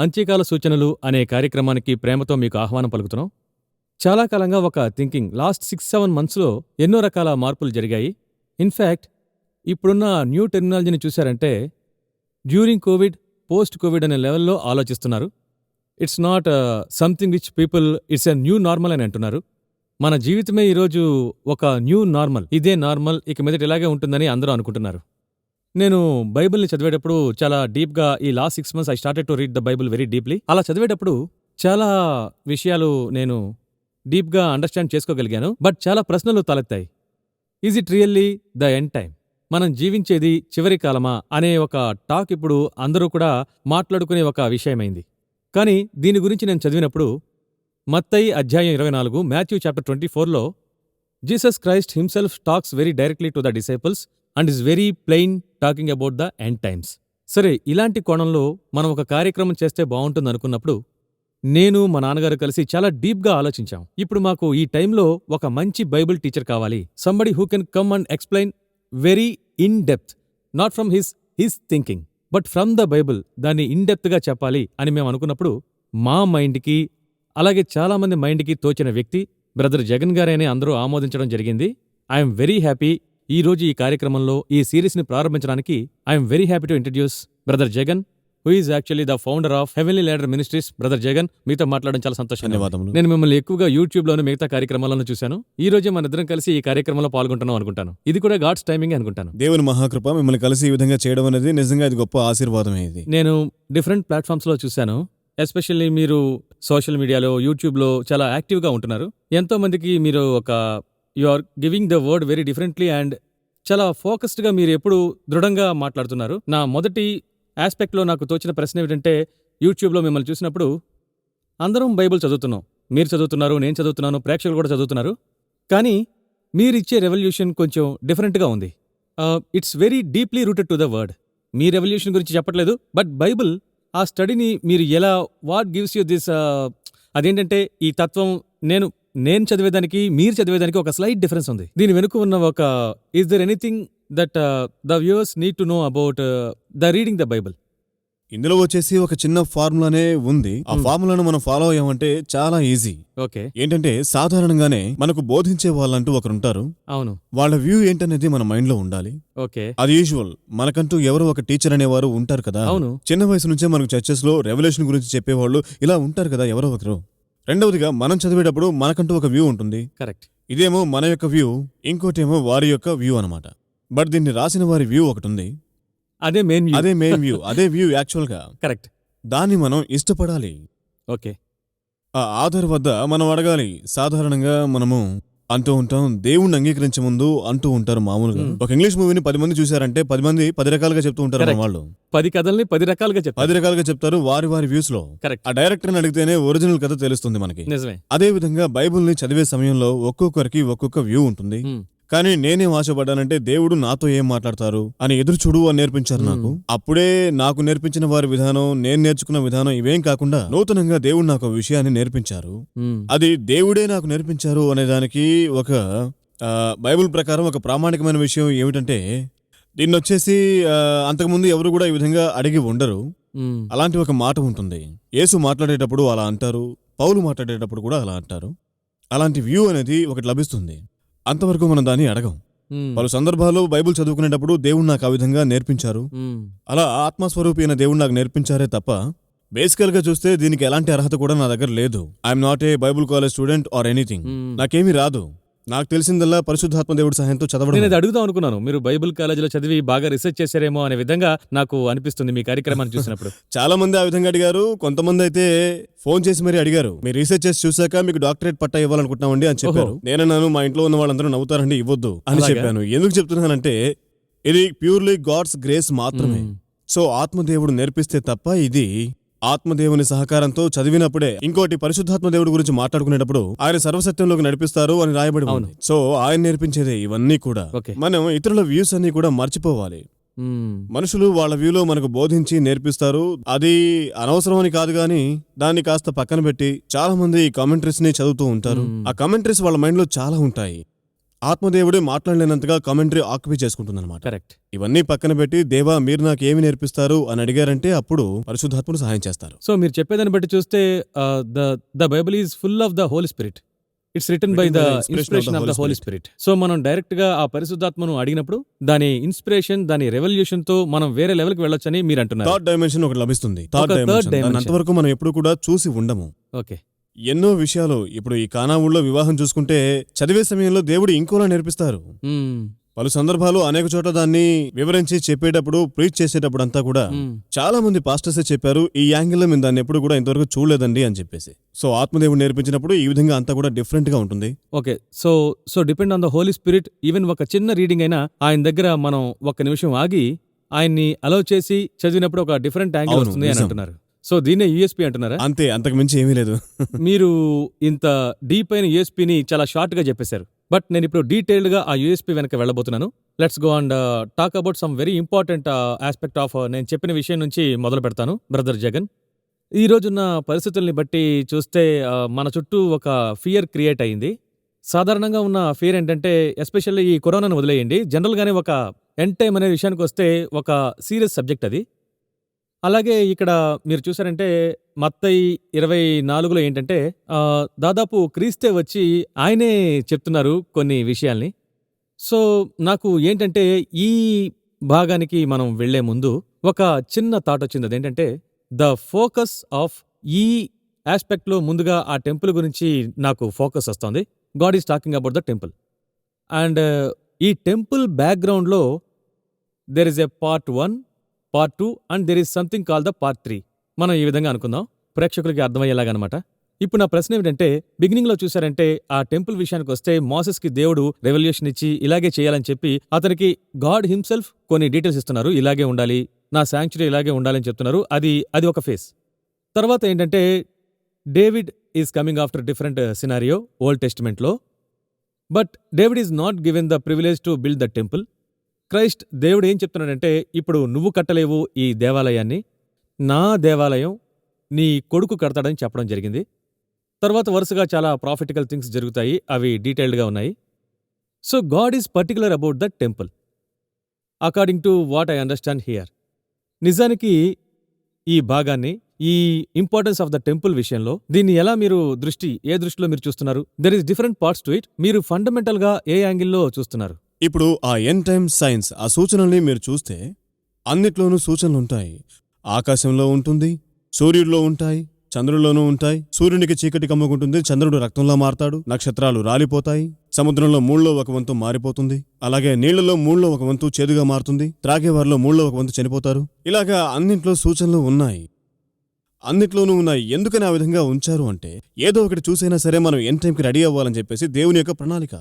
అంత్యకాల సూచనలు అనే కార్యక్రమానికి ప్రేమతో మీకు ఆహ్వానం పలుకుతున్నాం. చాలా కాలంగా ఒక థింకింగ్ లాస్ట్ 6-7 మంత్స్లో ఎన్నో రకాల మార్పులు జరిగాయి. ఇన్ఫ్యాక్ట్ ఇప్పుడున్న న్యూ టెర్మినాలజీని చూశారంటే డ్యూరింగ్ కోవిడ్, పోస్ట్ కోవిడ్ అనే లెవెల్లో ఆలోచిస్తున్నారు. It's not something which people it's a new normal అని అంటున్నారు. మన జీవితమే ఈరోజు ఒక న్యూ నార్మల్, ఇదే నార్మల్, ఇక మీదట ఇలాగే ఉంటుందని అందరూ అనుకుంటున్నారు. నేను బైబిల్ని చదివేటప్పుడు చాలా డీప్గా ఈ last 6 months I started to read the Bible very deeply. అలా చదివేటప్పుడు చాలా విషయాలు నేను డీప్గా అండర్స్టాండ్ చేసుకోగలిగాను. బట్ చాలా ప్రశ్నలు తలెత్తాయి. Is it really the end time? మనం జీవించేది చివరి కాలమా అనే ఒక టాక్ ఇప్పుడు అందరూ కూడా మాట్లాడుకునే ఒక విషయమైంది. కానీ దీని గురించి నేను చదివినప్పుడు మత్తయి అధ్యాయం 24, మాథ్యూ చాప్టర్ 24లో Jesus Christ himself talks very directly to the disciples and is very plain talking about the end times. సరే, ఇలాంటి కోణంలో మనం ఒక కార్యక్రమం చేస్తే బాగుంటుంది అనుకున్నప్పుడు నేను మా నాన్నగారు కలిసి చాలా డీప్గా ఆలోచించాం. ఇప్పుడు మాకు ఈ టైంలో ఒక మంచి బైబిల్ టీచర్ కావాలి. Somebody who can come and explain very in depth, not from his thinking but from the Bible, దాన్ని ఇన్ డెప్త్గా చెప్పాలి అని మేము అనుకున్నప్పుడు మా మైండ్కి అలాగే చాలామంది మైండ్కి తోచిన వ్యక్తి బ్రదర్ జగన్ గారని అందరూ ఆమోదించడం జరిగింది. I'm very happy. ఈ రోజు ఈ కార్యక్రమంలో ఈ సిరీస్ని ప్రారంభించడానికి I'm very happy to introduce brother Jagan, who is actually the founder of heavenly ladder ministries. Brother Jagan, మీతో మాట్లాడడం చాలా సంతోషం. ధన్యవాదములు. నేను మిమ్మల్ని ఎక్కువగా యూట్యూబ్లోను మిగతా కార్యక్రమాలను చూశాను. ఈ రోజే మన ఇద్దరం కలిసి ఈ కార్యక్రమంలో పాల్గొంటున్నాం అనుకుంటాను. ఇది కూడా గాడ్స్ టైమింగ్ అనుకుంటాను. దేవుని మహాకృప మిమ్మల్ని కలిసి ఈ విధంగా చేయడం అనేది నిజంగా ఇది గొప్ప ఆశీర్వాదమే. ఇది నేను డిఫరెంట్ ప్లాట్ఫామ్స్లో చూశాను. ఎస్పెషల్లీ మీరు సోషల్ మీడియాలో, యూట్యూబ్లో చాలా యాక్టివ్గా ఉంటున్నారు. ఎంతో మందికి మీరు you are giving the word very differently and చాలా ఫోకస్డ్గా మీరు ఎప్పుడు దృఢంగా మాట్లాడుతున్నారు. నా మొదటి ఆస్పెక్ట్లో నాకు తోచిన ప్రశ్న ఏమిటంటే, యూట్యూబ్లో మిమ్మల్ని చూసినప్పుడు అందరం బైబిల్ చదువుతున్నాం, మీరు చదువుతున్నారు, నేను చదువుతున్నాను, ప్రేక్షకులు కూడా చదువుతున్నారు. కానీ మీరిచ్చే రెవల్యూషన్ కొంచెం డిఫరెంట్గా ఉంది. It's very deeply rooted to the word. Me revolution గురించి చెప్పట్లేదు, బట్ బైబిల్ ఆ స్టడీని మీరు ఎలా, వాట్ గివ్స్ యూ దిస్, అదేంటంటే ఈ తత్వం నేను చదివేదానికి మీరు చదివేదానికి ఒక స్లైట్ డిఫరెన్స్ ఉంది. దీని వెనుక ఉన్న is there anything that the viewers need to know about the reading the Bible? ఇందులో వచ్చేసి ఒక చిన్న ఫార్ములానే ఉంది. ఆ ఫార్ములాను మనం ఫాలో అయ్యామంటే చాలా ఈజీ. ఓకే, ఏంటంటే సాధారణంగానే మనకు బోధించే వాళ్ళంటూ ఒకరుంటారు. అవును, వాళ్ళ వ్యూ ఏంటనేది మన మైండ్ లో ఉండాలి. ఓకే, అది యూజువల్. మనకంటూ ఎవరో ఒక టీచర్ అనేవారు ఉంటారు కదా. అవును, చిన్న వయసు నుంచే మనకు చర్చెస్ లో రెవల్యూషన్ గురించి చెప్పేవాళ్ళు ఇలా ఉంటారు కదా, ఎవరో ఒకరు. రెండవదిగా మనం చదివేటప్పుడు మనకంటూ ఒక వ్యూ ఉంటుంది. కరెక్ట్. ఇదేమో మన యొక్క వ్యూ, ఇంకోటేమో వారి యొక్క వ్యూ అనమాట. బట్ దీన్ని రాసిన వారి వ్యూ ఒకటి ఉంది. అదే మెయిన్ వ్యూ, అదే వ్యూ యాక్చువల్ గా. కరెక్ట్. దాన్ని మనం ఇష్టపడాలి. ఓకే, ఆ ఆధార్ వద్ద మనం అడగాలి. సాధారణంగా మనము అంటూ ఉంటాం, దేవుణ్ణి అంగీకరించే ముందు అంటూ ఉంటారు మామూలుగా. ఒక ఇంగ్లీష్ మూవీని 10 మంది చూశారంటే 10 మంది 10 రకాలుగా చెప్తూ ఉంటారు. వాళ్ళు 10 కథల్ని 10 రకాలుగా చెప్తారు వారి వ్యూస్ లో. కరెక్ట్. ఆ డైరెక్టర్ని అడిగితేనే ఒరిజినల్ కథ తెలుస్తుంది మనకి. నిజమే. అదే విధంగా బైబిల్ని చదివే సమయంలో ఒక్కొక్కరికి ఒక్కొక్క వ్యూ ఉంటుంది. కానీ నేనేం ఆశపడ్డానంటే, దేవుడు నాతో ఏం మాట్లాడతారు అని ఎదురు చూడు అని నేర్పించారు నాకు. అప్పుడే నాకు నేర్పించిన వారి విధానం, నేను నేర్చుకున్న విధానం ఇవేం కాకుండా నూతనంగా దేవుడు నాకు విషయాన్ని నేర్పించారు. అది దేవుడే నాకు నేర్పించారు అనే దానికి ఒక బైబిల్ ప్రకారం ఒక ప్రామాణికమైన విషయం ఏమిటంటే, దీన్ని వచ్చేసి అంతకుముందు ఎవరు కూడా ఈ విధంగా అడిగి ఉండరు. అలాంటి ఒక మాట ఉంటుంది. యేసు మాట్లాడేటప్పుడు అలా అంటారు, పౌలు మాట్లాడేటప్పుడు కూడా అలా అంటారు. అలాంటి వ్యూ అనేది ఒకటి లభిస్తుంది. అంతవరకు మనం దాన్ని అడగం. పలు సందర్భాల్లో బైబిల్ చదువుకునేటప్పుడు దేవుడు నాకు ఆ విధంగా నేర్పించారు. అలా ఆత్మస్వరూపి అయిన దేవుడు నాకు నేర్పించారే తప్ప బేసికల్ గా చూస్తే దీనికి ఎలాంటి అర్హత కూడా నా దగ్గర లేదు. I'm not a Bible college student or anything. నాకేమీ రాదు. నాకు తెలిసిందల్లా పరిశుద్ధాత్మ దేవుడి సహాయంతో చదవడం. నేను అది అడుగుదాం అనుకున్నాను. మీరు బైబిల్ కాలేజీలో చదివి బాగా రీసెర్చ్ చేశారేమో అనే విధంగా నాకు అనిపిస్తుంది మీ కార్యక్రమాన్ని చూసినప్పుడు. చాలా మంది ఆ విధంగా అడిగారు. కొంతమంది అయితే ఫోన్ చేసి మరీ అడిగారు, మీరు రీసెర్చ్ చేసి చూసాక మీకు డాక్టరేట్ పట్టా ఇవ్వాలనుకుంటున్నామండి అని చెప్పారు. నేనన్నాను, మా ఇంట్లో ఉన్న వాళ్ళందరూ నవ్వుతారండి, ఇవ్వద్దు అని చెప్పాను. ఎందుకు చెప్తున్నానంటే, ఇది ప్యూర్లీ గాడ్స్ గ్రేస్ మాత్రమే. సో ఆత్మదేవుడు నేర్పిస్తే తప్ప, ఇది ఆత్మదేవుని సహకారంతో చదివినప్పుడే. ఇంకోటి, పరిశుద్ధాత్మ దేవుడి గురించి మాట్లాడుకునేటప్పుడు ఆయన సర్వసత్యంలోకి నడిపిస్తారు అని రాయబడి ఉంది. సో ఆయన నేర్పించేదే ఇవన్నీ కూడా. మనం ఇతరుల వ్యూస్ అన్ని కూడా మర్చిపోవాలి. మనుషులు వాళ్ళ వ్యూలో మనకు బోధించి నేర్పిస్తారు. అది అనవసరం అని కాదు, గాని దాన్ని కాస్త పక్కన పెట్టి చాలా మంది కామెంటరీస్ ని చదువుతూ ఉంటారు. ఆ కామెంటరీస్ వాళ్ళ మైండ్ లో చాలా ఉంటాయి. ఆత్మదేవుడే మాట్లాడలేనంతగా కామెంటరీ ఆక్యుపై చేసుకుంటుందన్నమాట. కరెక్ట్. ఇవన్నీ పక్కన పెట్టి దేవా మీరు నాకు ఏమి నేర్పిస్తారు అని అడిగారంటే అప్పుడు పరిశుద్ధాత్ముడు సహాయం చేస్తారు. సో మీరు చెప్పేదాన్ని బట్టి చూస్తే the Bible is full of the Holy Spirit. It's written by the inspiration of the Holy Spirit. So మనం డైరెక్ట్ గా ఆ పరిశుద్ధాత్మను అడిగినప్పుడు దాని ఇన్స్పిరేషన్, దాని రెవల్యూషన్ తో మనం వేరే లెవెల్ కి వెళ్ళొచ్చని మీరు అంటున్నారు. థర్డ్ డైమెన్షన్ ఒకటి లభిస్తుంది. Third third dimension dimension. అంతవరకు మనం ఎప్పుడు కూడా చూసి ఉండము. ఓకే. ఎన్నో విషయాలు ఇప్పుడు ఈ కానా ఊళ్ళో వివాహం చూసుకుంటే చదివే సమయంలో దేవుడు ఇంకోలా నేర్పిస్తారు. పలు సందర్భాలు అనేక చోట్ల దాన్ని వివరించి చెప్పేటప్పుడు ప్రీచ్ చేసేటప్పుడు అంతా కూడా చాలా మంది పాస్టర్సే చెప్పారు ఈ యాంగిల్లో మేము దాన్ని ఎప్పుడు కూడా ఇంతవరకు చూడలేదండి అని చెప్పేసి. సో ఆత్మదేవుడు నేర్పించినప్పుడు ఈ విధంగా అంతా కూడా డిఫరెంట్ గా ఉంటుంది. Okay. So depend on the Holy Spirit. Even ఒక చిన్న రీడింగ్ అయినా ఆయన దగ్గర మనం ఒక్క నిమిషం ఆగి ఆయన్ని అలౌ చేసి చదివినప్పుడు ఒక డిఫరెంట్ యాంగిల్ అవును, వస్తుంది అని నిజం. అంటున్నారు. సో దీన్నే యూఎస్పీ అంటున్నారా? అంతే, అంతకు మించి ఏమీ లేదు. మీరు ఇంత డీప్ అయిన యూఎస్పీని చాలా షార్ట్ గా చెప్పేశారు. బట్ నేను ఇప్పుడు డీటెయిల్డ్ గా ఆ యూఎస్పీ వెనక వెళ్ళబోతున్నాను. Let's go and talk about some very important aspect of నేను చెప్పిన విషయం నుంచి మొదలు పెడతాను. బ్రదర్ జగన్, ఈ రోజున్న పరిస్థితుల్ని బట్టి చూస్తే మన చుట్టూ ఒక ఫియర్ క్రియేట్ అయింది. సాధారణంగా ఉన్న ఫియర్ ఏంటంటే, ఎస్పెషల్లీ ఈ కరోనాను వదిలేయండి, జనరల్గానే ఒక ఎండ్ టైం అనే విషయానికి వస్తే ఒక సీరియస్ సబ్జెక్ట్ అది. అలాగే ఇక్కడ మీరు చూసారంటే మత్తయి 24లో ఏంటంటే దాదాపు క్రీస్తే వచ్చి ఆయనే చెప్తున్నారు కొన్ని విషయాల్ని. సో నాకు ఏంటంటే ఈ భాగానికి మనం వెళ్లే ముందు ఒక చిన్న థాట్ వచ్చింది. అదేంటంటే ద ఫోకస్ ఆఫ్ ఈ ఆస్పెక్ట్లో ముందుగా ఆ టెంపుల్ గురించి నాకు ఫోకస్ వస్తుంది. God is talking about the temple and ఈ టెంపుల్ బ్యాక్గ్రౌండ్లో there is a part 1, part 2 and there is something call the part 3. మనం ఈ విధంగా అనుకుందాం, ప్రేక్షకులకి అర్థమయ్యేలాగనమాట. ఇప్పుడు నా ప్రశ్న ఏమిటంటే, బిగినింగ్ లో చూసారంటే ఆ టెంపుల్ విషయానికి వస్తే మోసెస్ కి దేవుడు రెవల్యూషన్ ఇచ్చి ఇలాగే చేయాలని చెప్పి అతనికి గాడ్ హిమ్సెల్ఫ్ కొన్ని డీటెయిల్స్ ఇస్తున్నారు. ఇలాగే ఉండాలి, నా శాంక్చురీ ఇలాగే ఉండాలని చెప్తున్నారు. అది ఒక ఫేస్. తర్వాత ఏంటంటే David is coming after different scenario old టెస్టిమెంట్లో. But David is not given the privilege to build the temple. Christ దేవుడు ఏం చెప్తున్నాడంటే, ఇప్పుడు నువ్వు కట్టలేవు ఈ దేవాలయాన్ని, నా దేవాలయం నీ కొడుకు కడతాడని చెప్పడం జరిగింది. తర్వాత వరుసగా చాలా ప్రాఫిటికల్ థింగ్స్ జరుగుతాయి, అవి డీటెయిల్డ్గా ఉన్నాయి. So God is particular about the temple according to what I understand here. నిజానికి ఈ భాగాన్ని, ఈ ఇంపార్టెన్స్ ఆఫ్ ద టెంపుల్ విషయంలో దీన్ని ఎలా మీరు ఏ దృష్టిలో మీరు చూస్తున్నారు? There is different parts to it. మీరు ఫండమెంటల్ గా ఏ యాంగిల్లో చూస్తున్నారు? ఇప్పుడు ఆ ఎండ్ టైమ్ సైన్స్ ఆ సూచనల్ని మీరు చూస్తే అన్నిట్లోనూ సూచనలుంటాయి. ఆకాశంలో ఉంటుంది, సూర్యుడిలో ఉంటాయి, చంద్రుల్లోనూ ఉంటాయి. సూర్యునికి చీకటి కమ్ముకుంటుంది, చంద్రుడు రక్తంలా మారతాడు, నక్షత్రాలు రాలిపోతాయి, సముద్రంలో 3లో 1 వంతు మారిపోతుంది, అలాగే నీళ్లలో 3లో 1 వంతు చేదుగా మారుతుంది, త్రాగేవారిలో 3లో 1 వంతు చనిపోతారు. ఇలాగా అన్నింట్లో సూచనలు ఉన్నాయి, అన్నిట్లోనూ ఉన్నాయి. ఎందుకని ఆ విధంగా ఉంచారు అంటే, ఏదో ఒకటి చూసైనా సరే మనం ఎండ్ టైంకి రెడీ అవ్వాలని చెప్పేసి దేవుని యొక్క ప్రణాళిక.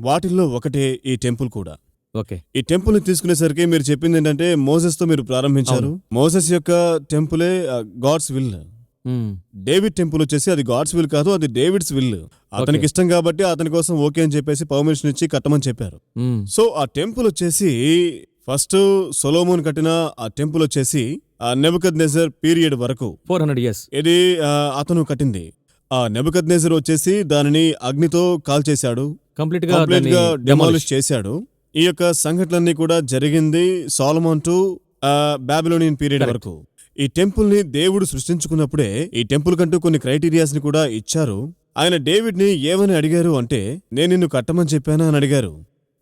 వాటిల్లో ఒకటే ఈ టెంపుల్ కూడా. ఓకే. ఈ టెంపుల్ ని తీసుకునేసరికి మీరు చెప్పింది ఏంటంటే మోసెస్ తో మీరు ప్రారంభించారు. మోసెస్ యొక్క టెంపులే గాడ్స్ విల్. డేవిడ్ టెంపుల్ వచ్చేసి అది గాడ్స్ విల్ కాదు, అది డేవిడ్స్ విల్. అతనికి ఇష్టం కాబట్టి అతని కోసం ఓకే అని చెప్పేసి పర్మిషన్ ఇచ్చి కట్టమని చెప్పారు. సో ఆ టెంపుల్ వచ్చేసి ఫస్ట్ సొలొమోన్ కట్టిన ఆ టెంపుల్ వచ్చేసి నెబుకద్నెజర్ పీరియడ్ వరకు 400 years ఇది అతను కట్టింది. ఆ నెబుకద్నెజర్ వచ్చేసి దానిని అగ్నితో కాల్చేశాడు, కంప్లీట్ గా గా డెమాలిష్ చేశాడు. ఈ యొక్క సంఘటనలన్నీ కూడా జరిగింది సోలొమోన్ టు బాబిలోనియన్ పీరియడ్ వరకు. ఈ టెంపుల్ ని దేవుడు సృష్టించుకున్నప్పుడే ఈ టెంపుల్ కంటూ కొన్ని క్రైటీరియాస్ ని కూడా ఇచ్చారు. ఆయన డేవిడ్ ని ఏమని అడిగారు అంటే, నేను నిన్ను కట్టమని చెప్పానా అని అడిగారు.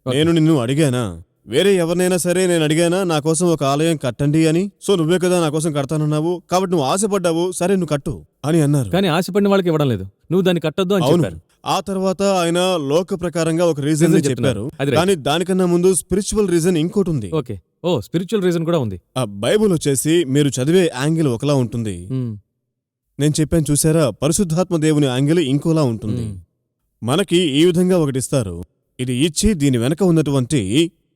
నేను నిన్ను అడిగానా? వేరే ఎవరినైనా సరే నేను అడిగానా నా కోసం ఒక ఆలయం కట్టండి అని? సో నువ్వే కదా నా కోసం కడతానన్నావు, కాబట్టి నువ్వు ఆశపడ్డావు, సరే నువ్వు కట్టు అని అన్నారు. కానీ ఆశపడిన వాళ్ళకి ఇవ్వడం లేదు, నువ్వు దాన్ని కట్టొద్దు అని చెప్పారు. ఆ తర్వాత ఆయన లోక ప్రకారంగా ఒక రీజన్ చెప్పారు, కానీ దానికన్నా ముందు స్పిరిచువల్ రీజన్ ఇంకోటి ఉంది. ఓకే. ఓ, స్పిరిచువల్ రీజన్ కూడా ఉంది. ఆ బైబుల్ వచ్చేసి మీరు చదివే యాంగిల్ ఒకలా ఉంటుంది, నేను చెప్పాను చూసారా, పరిశుద్ధాత్మ దేవుని యాంగిల్ ఇంకోలా ఉంటుంది. మనకి ఈ విధంగా ఒకటి ఇస్తారు, ఇది ఇచ్చి దీని వెనక ఉన్నటువంటి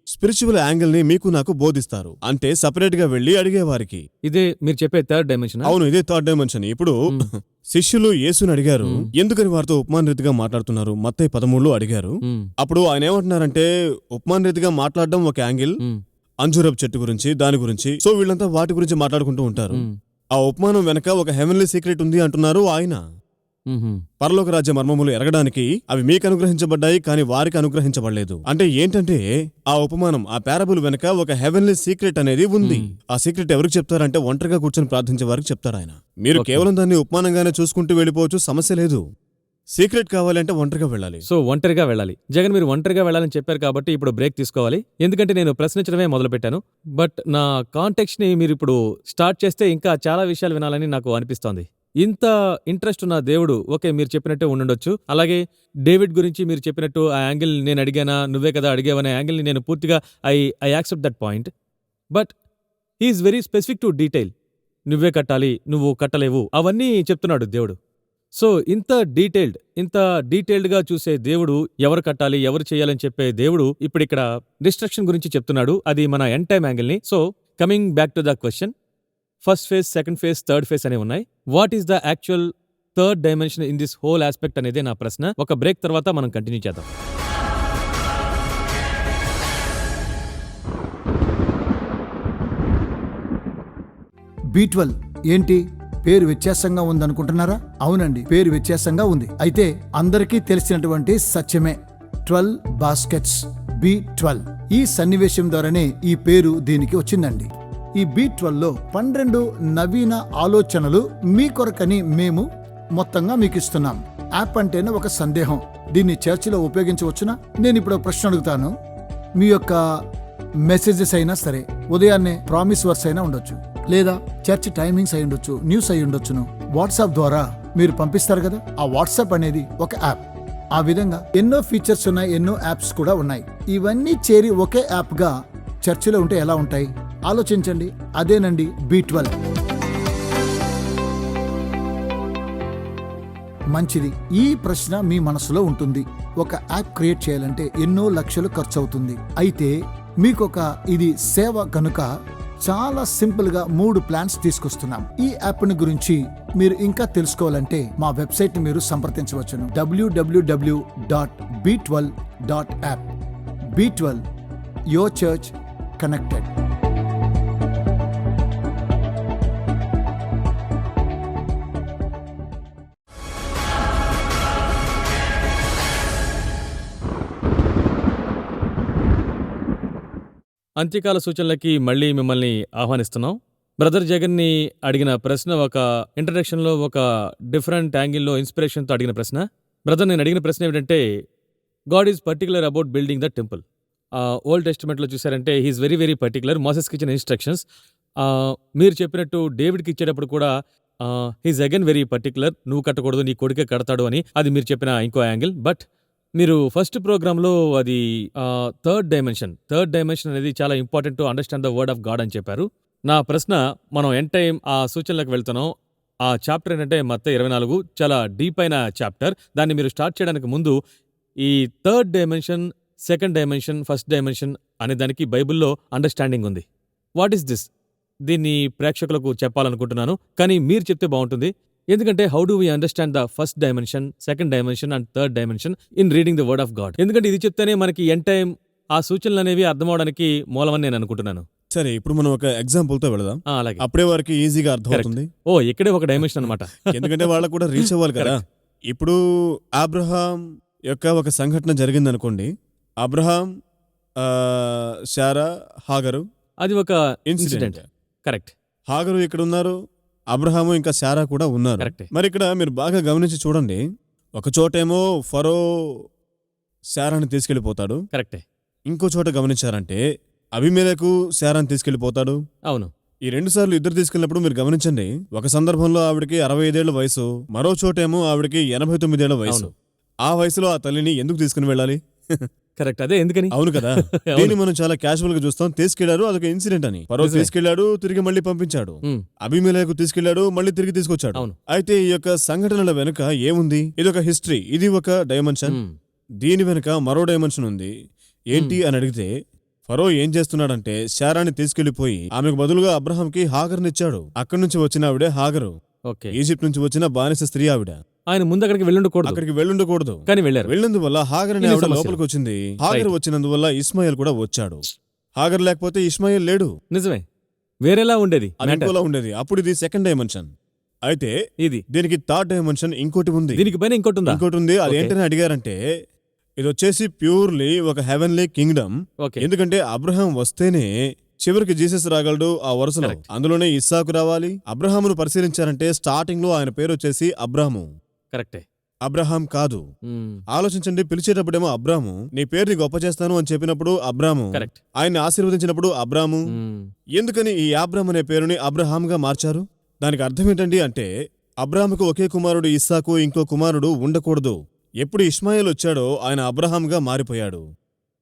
స్పిరిచువల్ యాంగిల్ ని మీకు నాకు బోధిస్తారు. అంటే సపరేట్ గా వెళ్లి అడిగేవారికి. ఇదే మీరు చెప్పే థర్డ్ డైమెన్షన్. అవును, ఇదే థర్డ్ డైమెన్షన్. ఇప్పుడు శిష్యులు యేసుని అడిగారు, ఎందుకని వారితో ఉపమాన రీతిగా మాట్లాడుతున్నారు? మత్తయి 13లో అడిగారు. అప్పుడు ఆయన ఏమంటున్నారంటే, ఉపమాన రీతిగా మాట్లాడడం ఒక యాంగిల్, అంజూరపు చెట్టు గురించి, దాని గురించి. సో వీళ్ళంతా వాటి గురించి మాట్లాడుకుంటూ ఉంటారు. ఆ ఉపమానం వెనక ఒక హెవెన్లీ సీక్రెట్ ఉంది అంటున్నారు ఆయన. పరలోక రాజ్య మర్మములు ఎరగడానికి అవి మీకు అనుగ్రహించబడ్డాయి, కానీ వారికి అనుగ్రహించబడలేదు. అంటే ఏంటంటే ఆ ఉపమానం, ఆ పారబుల్ వెనక ఒక హెవెన్లీ సీక్రెట్ అనేది ఉంది. ఆ సీక్రెట్ ఎవరికి చెప్తారంటే ఒంటరిగా కూర్చొని ప్రార్థించే వారికి చెప్తారు ఆయన. మీరు కేవలం దాన్ని ఉపమానంగానే చూసుకుంటూ వెళ్ళిపోవచ్చు, సమస్య లేదు. సీక్రెట్ కావాలంటే ఒంటరిగా వెళ్ళాలి. సో ఒంటరిగా వెళ్ళాలి. జగన్, మీరు ఒంటరిగా వెళ్ళాలని చెప్పారు కాబట్టి ఇప్పుడు బ్రేక్ తీసుకోవాలి. ఎందుకంటే నేను ప్రశ్నించడమే మొదలుపెట్టాను. బట్ నా కాంటెక్స్ట్ ని మీరు ఇప్పుడు స్టార్ట్ చేస్తే ఇంకా చాలా విషయాలు వినాలని నాకు అనిపిస్తోంది. ఇంత ఇంట్రెస్ట్ ఉన్న దేవుడు, ఓకే, మీరు చెప్పినట్టే ఉండుండొచ్చు. అలాగే డేవిడ్ గురించి మీరు చెప్పినట్టు ఆ యాంగిల్ నేను అడిగానా, నువ్వే కదా అడిగావనే యాంగిల్ని నేను పూర్తిగా I accept that point. But he is very specific to detail. నువ్వే కట్టాలి, నువ్వు కట్టలేవు, అవన్నీ చెప్తున్నాడు దేవుడు. సో ఇంత డీటెయిల్డ్గా చూసే దేవుడు, ఎవరు కట్టాలి ఎవరు చేయాలని చెప్పే దేవుడు ఇప్పుడు ఇక్కడ డిస్ట్రక్షన్ గురించి చెప్తున్నాడు. అది మన ఎండ్ టైమ్ యాంగిల్ని. So coming back to the question, first phase, second phase, third phase అనేవి ఉన్నాయి. What is the actual third dimension in this whole aspect అనేది నా ప్రశ్న. ఒక బ్రేక్ తర్వాత మనం కంటిన్యూ చేద్దాం. B12 ఏంటి? పేరు వ్యత్యాసంగా ఉందనుకుంటున్నారా? అవునండి, పేరు వ్యత్యాసంగా ఉంది. అయితే అందరికీ తెలిసినటువంటి సత్యమే. 12 బాస్కెట్స్, B12. ఈ సన్నివేశం ద్వారానే ఈ పేరు దీనికి వచ్చిందండి. ఈ B12లో 12 నవీన ఆలోచనలు మీ కొరకని మేము మొత్తంగా మీకు ఇస్తున్నాం. యాప్ అంటేనే ఒక సందేహం. దీన్ని చర్చిలో ఉపయోగించవచ్చునా? నేను ఇప్పుడు ఒక ప్రశ్న అడుగుతాను. మీ యొక్క మెసేజెస్ అయినా సరే, ఉదయాన్నే ప్రామిస్ వర్స్ అయినా ఉండొచ్చు, లేదా చర్చ్ టైమింగ్స్ అయి ఉండొచ్చు, న్యూస్ అయి ఉండొచ్చును. వాట్సాప్ ద్వారా మీరు పంపిస్తారు కదా, ఆ వాట్సాప్ అనేది ఒక యాప్. ఆ విధంగా ఎన్నో ఫీచర్స్ ఉన్నాయి, ఎన్నో యాప్స్ కూడా ఉన్నాయి. ఇవన్నీ చేరి ఒకే యాప్ గా చర్చిలో ఉంటే ఎలా ఉంటాయి ఆలోచించండి. అదేనండి B12. మంచిది. ఈ ప్రశ్న మీ మనసులో ఉంటుంది. ఒక యాప్ క్రియేట్ చేయాలంటే ఎన్నో లక్షలు ఖర్చు అవుతుంది. అయితే మీకొక ఇది సేవ కనుక చాలా సింపుల్ గా 3 ప్లాన్స్ తీసుకొస్తున్నాం. ఈ యాప్ ని గురించి మీరు ఇంకా తెలుసుకోవాలంటే మా వెబ్సైట్ ని మీరు సంప్రదించవచ్చును. www.b12.app. B12, your church connected. అంత్యకాల సూచనలకి మళ్ళీ మిమ్మల్ని ఆహ్వానిస్తున్నాం. బ్రదర్ జగన్ని అడిగిన ప్రశ్న ఒక ఇంట్రడక్షన్లో ఒక డిఫరెంట్ యాంగిల్లో ఇన్స్పిరేషన్తో అడిగిన ప్రశ్న. బ్రదర్, నేను అడిగిన ప్రశ్న ఏమిటంటే, God is particular about building the temple. Old టెస్టిమెంట్లో చూసారంటే హీఈస్ వెరీ వెరీ పర్టికులర్. మోసెస్కి ఇచ్చిన ఇన్స్ట్రక్షన్స్ మీరు చెప్పినట్టు డేవిడ్కి ఇచ్చేటప్పుడు కూడా హీఈస్ అగైన్ వెరీ పర్టికులర్. నువ్వు కట్టకూడదు, నీ కొడుకే కడతాడు అని. అది మీరు చెప్పిన ఇంకో యాంగిల్. బట్ మీరు ఫస్ట్ ప్రోగ్రాంలో అది థర్డ్ డైమెన్షన్ అనేది చాలా important to understand the word of God అని చెప్పారు. నా ప్రశ్న, మనం ఎండ్ టైం ఆ సూచనలకు వెళ్తున్నాం. ఆ చాప్టర్ ఏంటంటే మత్తయి 24, చాలా డీప్ అయిన చాప్టర్. దాన్ని మీరు స్టార్ట్ చేయడానికి ముందు ఈ third dimension, second dimension, first dimension అనే దానికి బైబిల్లో అండర్స్టాండింగ్ ఉంది. What is this? దీన్ని ప్రేక్షకులకు చెప్పాలనుకుంటున్నాను, కానీ మీరు చెప్తే బాగుంటుంది. ఎందుకంటే how do we understand the first dimension, second dimension and third dimension in reading the word of God? ఎందుకంటే ఇది చెప్తేనే మనకి ఎండ్ టైం ఆ సూచనలు అనేవి అర్థమవడానికి మూలమని నేను అనుకుంటున్నాను. సరే, ఇప్పుడు మనం ఒక ఎగ్జాంపుల్ తో వెళదాం. అలాగే, అప్పుడే వారికి ఈజీగా అర్థమవుతుంది. ఇక్కడే ఒక డైమెన్షన్ అనమాట. ఎందుకంటే వాళ్ళకు కూడా రీచ్ అవ్వాలి కదా. ఇప్పుడు అబ్రహాం యొక్క ఒక సంఘటన జరిగింది అనుకోండి. అబ్రహాం, శారా, హాగరు, అది ఒక ఇన్సిడెంట్. కరెక్ట్. హాగరు ఇక్కడ ఉన్నారు, అబ్రహాము ఇంకా శారా కూడా ఉన్నారు. మరి ఇక్కడ మీరు బాగా గమనించి చూడండి. ఒక చోటేమో ఫరో శారాని తీసుకెళ్లిపోతాడు. కరెక్టే. ఇంకో చోట గమనించారంటే అబీమెలెకు శారాని తీసుకెళ్లిపోతాడు. అవును. ఈ 2 సార్లు ఇద్దరు తీసుకెళ్ళినప్పుడు మీరు గమనించండి. ఒక సందర్భంలో ఆవిడకి 65 ఏళ్ల వయసు, మరో చోటేమో ఆవిడకి 89 ఏళ్ల వయసు. ఆ వయసులో ఆ తల్లిని ఎందుకు తీసుకుని వెళ్ళాలి? కరెక్ట్. అదే ఎందుకని? అవును కదా. దీన్ని మనం చాలా క్యాజువల్ గా చూస్తాం. తీసుకెళ్లారు, అదొక ఇన్సిడెంట్ అని. ఫరో తీసుకెళ్లాడు, తిరిగి మళ్ళీ పంపించాడు. అబీమెలెకు తీసుకెళ్లాడు, మళ్ళీ తిరిగి తీసుకొచ్చాడు. అయితే ఈ యొక్క సంఘటనల వెనుక ఏముంది? ఇది ఒక హిస్టరీ, ఇది ఒక డైమెన్షన్. దీని వెనుక మరో డైమెన్షన్ ఉంది. ఏంటి అని అడిగితే, ఫరో ఏం చేస్తున్నాడంటే శారాని తీసుకెళ్లిపోయి ఆమెకు బదులుగా అబ్రహాంకి హాగర్నిచ్చాడు. అక్కడి నుంచి వచ్చిన ఆవిడే హాగరు. ఈజిప్ట్ నుంచి వచ్చిన బానిస స్త్రీ ఆవిడ. ఆయన ముందు అక్కడికి వెళ్ళుండకూడదు, కానీ వెళ్ళారు. వెళ్ళినందువల్ల హాగర్ అనే ఆవిడ లోపలికి వచ్చింది. హాగర్ వచ్చినందువల్ల ఇస్మాయిల్ కూడా వచ్చాడు. హాగర్ లేకపోతే ఇస్మాయిల్ లేడు. నిజమే, వేరేలా ఉండేది, ఉండేది. అప్పుడు ఇది సెకండ్ డైమెన్షన్. అయితే ఇది దీనికి థర్డ్ డైమెన్షన్ ఇంకోటి ఉంది. దీనికి పైన ఇంకోటి ఉందా? ఇంకోటి ఉంది. Okay. అదేంటని అడిగారంటే ఇది వచ్చేసి ప్యూర్లీ ఒక హెవెన్లీ కింగ్డమ్. ఓకే. ఎందుకంటే అబ్రహాం వస్తేనే చివరికి జీసస్ రాగలడు ఆ వరుసలో. Correct. అందులోనే ఇస్సాకు రావాలి. అబ్రహామును పరిశీలించారంటే స్టార్టింగ్ లో ఆయన పేరు వచ్చేసి అబ్రాము, కరెక్టే. అబ్రహాం కాదు. ఆలోచించండి, పిలిచేటప్పుడేమో అబ్రాము, నీ పేరుని గొప్ప చేస్తాను అని చెప్పినప్పుడు అబ్రాము, కరెక్ట్. ఆయన్ని ఆశీర్వదించినప్పుడు అబ్రాము. ఎందుకని ఈ అబ్రామ్ అనే పేరుని అబ్రహాంగా మార్చారు? దానికి అర్థం ఏంటండి అంటే అబ్రాముకు ఒకే కుమారుడు ఇస్సాకు, ఇంకో కుమారుడు ఉండకూడదు. ఎప్పుడు ఇష్మాయేల్ వచ్చాడో ఆయన అబ్రహాంగా మారిపోయాడు,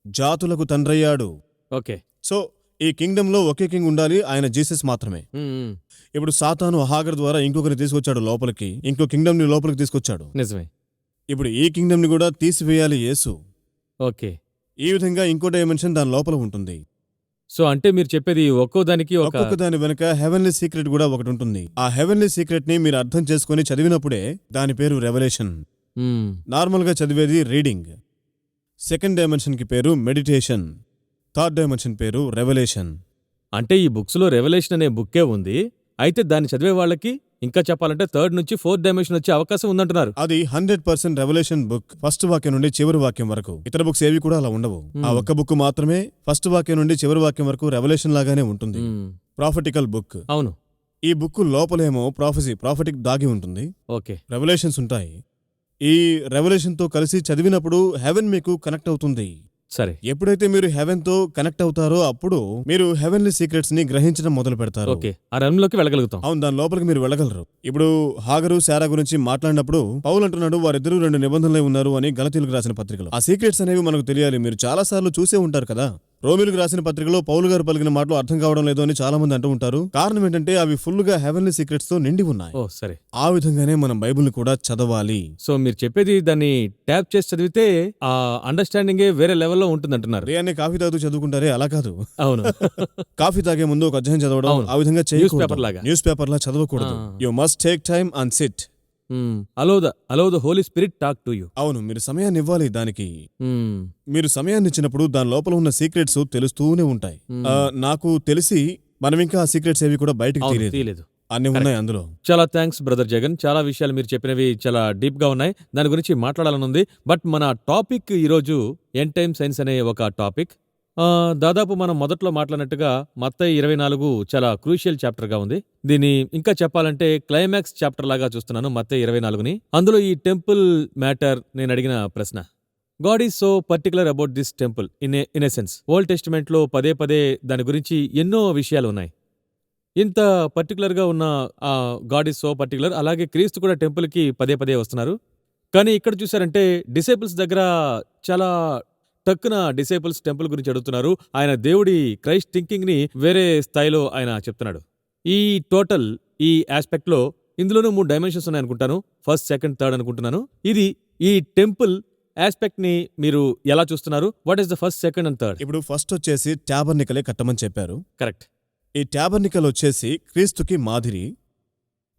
జాతులకు తండ్రయ్యాడు. ఓకే. సో ఈ కింగ్డమ్ లో ఒకే కింగ్ ఉండాలి, ఆయన జీసస్ మాత్రమే. ఇప్పుడు సాతాను హాగర్ ద్వారా ఇంకొకరిని తీసుకొచ్చాడు లోపలికి, ఇంకో కింగ్డమ్ ని లోపలికి తీసుకొచ్చాడు. నిజమే. ఇప్పుడు ఈ కింగ్డమ్ ని కూడా తీసివేయాలి యేసు. ఓకే. ఈ విధంగా ఇంకో డైమెన్షన్ దాని లోపల ఉంటుంది. సో అంటే మీరు చెప్పేది ఒక్కో దానికి ఒక్కొక్క దాని వెనుక హెవెన్లీ సీక్రెట్ కూడా ఒకటి ఉంటుంది. ఆ హెవెన్లీ సీక్రెట్ ని మీరు అర్థం చేసుకుని చదివినప్పుడే దాని పేరు రెవల్యూషన్. నార్మల్ గా చదివేది రీడింగ్. సెకండ్ డైమెన్షన్ కి పేరు మెడిటేషన్. థర్డ్ డైమెన్షన్ పేరు రెవల్యూషన్. అంటే ఈ బుక్స్ లో రెవల్యూషన్ అనే బుక్కే ఉంది. అయితే దాన్ని చదివే వాళ్ళకి ఇంకా చెప్పాలంటే థర్డ్ నుంచి ఫోర్త్ డైమెన్షన్ వచ్చే అవకాశం ఉందంటున్నారు. అది 100% రెవల్యూషన్ బుక్, ఫస్ట్ వాక్యం నుండి చివరి వాక్యం వరకు. ఇతర బుక్స్ ఏవి కూడా అలా ఉండవు. ఆ ఒక్క బుక్ మాత్రమే ఫస్ట్ వాక్యం నుండి చివరి వాక్యం వరకు రెవల్యూషన్ లాగానే ఉంటుంది. Prophetical book. అవును. ఈ బుక్ లోపలేమో ప్రాఫిటిక్ దాగి ఉంటుంది, ఓకే. రెవల్యూషన్స్ ఉంటాయి. ఈ రెవల్యూషన్ తో కలిసి చదివినప్పుడు హెవెన్ మీకు కనెక్ట్ అవుతుంది. సరే. ఎప్పుడైతే మీరు హెవెన్ తో కనెక్ట్ అవుతారో అప్పుడు మీరు హెవెన్లీ సీక్రెట్స్ ని గ్రహించడం మొదలు పెడతారు. ఓకే. ఆ రంలోకి వెళ్ళగలుగుతాం. అవును, దాని లోపలికి మీరు వెళ్ళగలరు. ఇప్పుడు హాగరు శారా గురించి మాట్లాడినప్పుడు పౌలు అంటున్నాడు వారిద్దరూ 2 నిబంధనలే ఉన్నారు అని గలతీయులకు రాసిన పత్రికలో. ఆ సీక్రెట్స్ అనేవి మనకు తెలియాలి. మీరు చాలా సార్లు చూసే ఉంటారు కదా, రోమిలకు రాసిన పత్రికలో పౌలు గారు పలికిన మాటలు అర్థం కావడం లేదు అని చాలా మంది అంటూ ఉంటారు. కారణం ఏంటంటే అవి ఫుల్ గా హెవెన్లీ సీక్రెట్స్ తో నిండి ఉన్నాయి. ఓ సరే. ఆ విధంగానే మనం బైబిల్ని కూడా చదవాలి. సో మీరు చెప్పేది దాన్ని ట్యాప్ చేసి చదివితే ఆ అండర్స్టాండింగే వేరే లెవెల్లో ఉంటుందంటున్నారు. రేయాన్ని కాఫీ తాగుతూ చదువుకుంటారే, అలా కాదు. అవును. కాఫీ తాగే ముందు ఒక అధ్యాయం చదవడం, అవును. ఆ విధంగా పేపర్ లాగా. న్యూస్ పేపర్ లా చదవకూడదు. You must take time and sit. Allow the Holy Spirit talk to you. అవును, మీరు సమయాన్ని ఇవ్వాలి దానికి. మీరు సమయాన్ని ఇచ్చినప్పుడు దాని లోపల ఉన్న సీక్రెట్స్ తెలుస్తూనే ఉంటాయి. నాకు తెలిసి మనం ఇంకా ఆ సీక్రెట్స్ ఏవి కూడా బయటకు తీయలేదు, అన్ని ఉన్నాయి అందులో. చాలా థ్యాంక్స్ బ్రదర్ జగన్. చాలా విషయాలు మీరు చెప్పినవి చాలా డీప్ గా ఉన్నాయి, దాని గురించి మాట్లాడాలనుంది. బట్ మన టాపిక్ ఈరోజు ఎండ్ టైమ్ సైన్స్ అనే ఒక టాపిక్. దాదాపు మనం మొదట్లో మాట్లాడినట్టుగా మత్తయి 24 చాలా క్రూషియల్ చాప్టర్ గా ఉంది. దీన్ని ఇంకా చెప్పాలంటే క్లైమాక్స్ చాప్టర్ లాగా చూస్తున్నాను మత్తయి 24ని. అందులో ఈ టెంపుల్ మ్యాటర్ నేను అడిగిన ప్రశ్న, God is so particular about this temple in a sense. Old testament లో పదే పదే దాని గురించి ఎన్నో విషయాలు ఉన్నాయి. ఇంత పర్టికులర్ గా ఉన్న గాడ్ ఈజ్ సో పర్టికులర్, అలాగే క్రీస్తు కూడా టెంపుల్ కి పదే పదే వస్తున్నారు. కానీ ఇక్కడ చూసారంటే డిసైపుల్స్ దగ్గర చాలా టక్కున డిసైపుల్స్ టెంపుల్ గురించి అడుగుతున్నారు. ఆయన దేవుడి క్రైస్ట్ థింకింగ్ ని వేరే స్థాయిలో ఆయన చెప్తున్నాడు. ఈ టోటల్ ఈ ఆస్పెక్ట్ లో ఇందులోనూ 3 డైమెన్షన్స్ ఉన్నాయనుకుంటాను. ఫస్ట్, సెకండ్, థర్డ్ అనుకుంటున్నాను. ఇది ఈ టెంపుల్ ఆస్పెక్ట్ ని మీరు ఎలా చూస్తున్నారు? What is the first, second and third? ఇప్పుడు ఫస్ట్ వచ్చేసి ట్యాబర్నికలే కట్టమని చెప్పారు. కరెక్ట్. ఈ ట్యాబర్నికల్ వచ్చేసి క్రీస్తుకి మాదిరి.